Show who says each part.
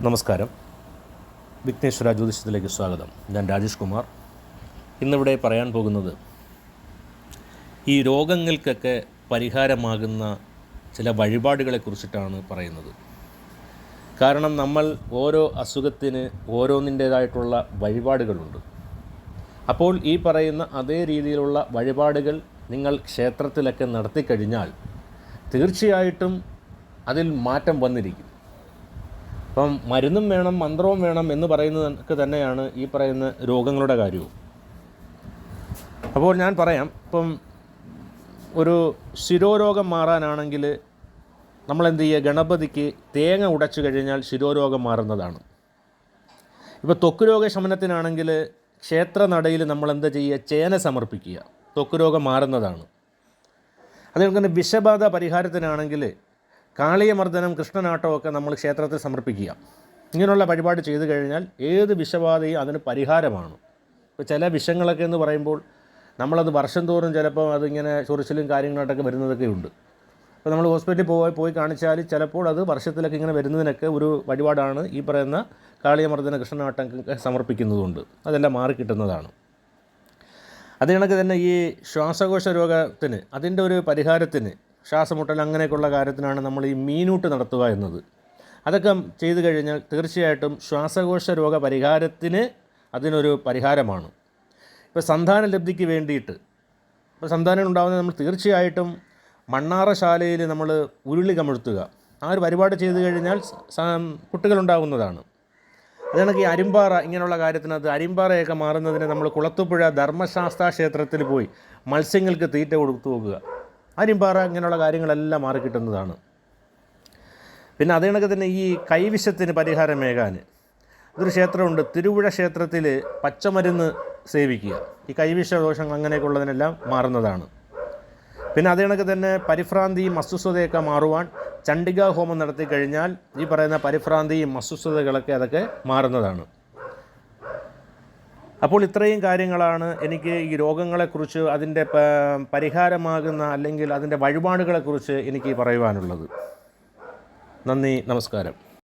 Speaker 1: നമസ്കാരം. വിഘ്നേശ്വര ജ്യോതിഷത്തിലേക്ക് സ്വാഗതം. ഞാൻ രാജേഷ് കുമാർ. ഇന്നിവിടെ പറയാൻ പോകുന്നത് ഈ രോഗങ്ങൾക്കൊക്കെ പരിഹാരമാകുന്ന ചില വഴിപാടുകളെക്കുറിച്ചിട്ടാണ് പറയുന്നത്. കാരണം നമ്മൾ ഓരോ അസുഖത്തിന് ഓരോന്നിൻ്റേതായിട്ടുള്ള വഴിപാടുകളുണ്ട്. അപ്പോൾ ഈ പറയുന്ന അതേ രീതിയിലുള്ള വഴിപാടുകൾ നിങ്ങൾ ക്ഷേത്രത്തിലൊക്കെ നടത്തിക്കഴിഞ്ഞാൽ തീർച്ചയായിട്ടും അതിൽ മാറ്റം വന്നിരിക്കും. അപ്പം മരുന്നും വേണം, മന്ത്രവും വേണം എന്ന് പറയുന്നതൊക്കെ തന്നെയാണ് ഈ പറയുന്ന രോഗങ്ങളുടെ കാര്യവും. അപ്പോൾ ഞാൻ പറയാം, ഇപ്പം ഒരു ശിരോരോഗം മാറാനാണെങ്കിൽ നമ്മളെന്ത് ചെയ്യുക, ഗണപതിക്ക് തേങ്ങ ഉടച്ചു കഴിഞ്ഞാൽ ശിരോരോഗം മാറുന്നതാണ്. ഇപ്പോൾ ത്വക്ക് രോഗ ശമനത്തിനാണെങ്കിൽ ക്ഷേത്രനടയിൽ നമ്മളെന്താ ചെയ്യുക, ചേന സമർപ്പിക്കുക, ത്വക്ക് രോഗം മാറുന്നതാണ്. അതുപോലെ തന്നെ വിഷബാധ പരിഹാരത്തിനാണെങ്കിൽ കാളിയമർദ്ദനം, കൃഷ്ണനാട്ടമൊക്കെ നമ്മൾ ക്ഷേത്രത്തിൽ സമർപ്പിക്കുക. ഇങ്ങനെയുള്ള വഴിപാട് ചെയ്തു കഴിഞ്ഞാൽ ഏത് വിഷബാധയും അതിന് പരിഹാരമാണ്. ഇപ്പോൾ ചില വിഷങ്ങളൊക്കെ എന്ന് പറയുമ്പോൾ നമ്മളത് വർഷം തോറും ചിലപ്പോൾ അതിങ്ങനെ ചൊറിച്ചിലും കാര്യങ്ങളായിട്ടൊക്കെ വരുന്നതൊക്കെ ഉണ്ട്. അപ്പോൾ നമ്മൾ ഹോസ്പിറ്റലിൽ പോയി കാണിച്ചാൽ ചിലപ്പോൾ അത് വർഷത്തിലൊക്കെ ഇങ്ങനെ വരുന്നതിനൊക്കെ ഒരു വഴിപാടാണ് ഈ പറയുന്ന കാളിയമർദ്ദന, കൃഷ്ണനാട്ടം സമർപ്പിക്കുന്നതുകൊണ്ട് അതെല്ലാം മാറിക്കിട്ടുന്നതാണ്. അത് കണക്ക് തന്നെ ഈ ശ്വാസകോശ രോഗത്തിന് അതിൻ്റെ ഒരു പരിഹാരത്തിന്, ശ്വാസമുട്ടൽ അങ്ങനെയൊക്കെയുള്ള കാര്യത്തിനാണ് നമ്മൾ ഈ മീനൂട്ട് നടത്തുക എന്നത്. അതൊക്കെ ചെയ്തു കഴിഞ്ഞാൽ തീർച്ചയായിട്ടും ശ്വാസകോശ രോഗ പരിഹാരത്തിന് അതിനൊരു പരിഹാരമാണ്. ഇപ്പോൾ സന്താന ലബ്ധിക്ക് വേണ്ടിയിട്ട്, ഇപ്പോൾ സന്താനം ഉണ്ടാകുന്നത് നമ്മൾ തീർച്ചയായിട്ടും മണ്ണാറശാലയിൽ നമ്മൾ ഉരുളി കമഴ്ത്തുക, ആ ഒരു പരിപാടി ചെയ്തു കഴിഞ്ഞാൽ കുട്ടികളുണ്ടാകുന്നതാണ്. അതാണെങ്കിൽ ഈ അരിമ്പാറ ഇങ്ങനെയുള്ള കാര്യത്തിനകത്ത് അരിമ്പാറയൊക്കെ മാറുന്നതിന് നമ്മൾ കുളത്തുപുഴ ധർമ്മശാസ്ത്ര ക്ഷേത്രത്തിൽ പോയി മത്സ്യങ്ങൾക്ക് തീറ്റ കൊടുത്തു നോക്കുക. അരിമ്പാറ ഇങ്ങനെയുള്ള കാര്യങ്ങളെല്ലാം മാറിക്കിട്ടുന്നതാണ്. പിന്നെ അതേ കണക്ക് തന്നെ ഈ കൈവിഷത്തിന് പരിഹാരമേകാൻ ഇതൊരു ക്ഷേത്രമുണ്ട്, തിരുവുഴ ക്ഷേത്രത്തിൽ പച്ചമരുന്ന് സേവിക്കുക, ഈ കൈവിഷ ദോഷങ്ങൾ അങ്ങനെയൊക്കെ ഉള്ളതിനെല്ലാം മാറുന്നതാണ്. പിന്നെ അതേ കണക്ക് തന്നെ പരിഭ്രാന്തിയും അസ്വസ്ഥതയൊക്കെ മാറുവാൻ ചണ്ഡികാ ഹോമം നടത്തി കഴിഞ്ഞാൽ ഈ പറയുന്ന പരിഭ്രാന്തിയും അസ്വസ്ഥതകളൊക്കെ അതൊക്കെ മാറുന്നതാണ്. അപ്പോൾ ഇത്രയും കാര്യങ്ങളാണ് എനിക്ക് ഈ രോഗങ്ങളെക്കുറിച്ച്, അതിൻ്റെ പരിഹാരമാകുന്ന അല്ലെങ്കിൽ അതിൻ്റെ വഴിപാടുകളെക്കുറിച്ച് എനിക്ക് പറയുവാനുള്ളത്. നന്ദി, നമസ്കാരം.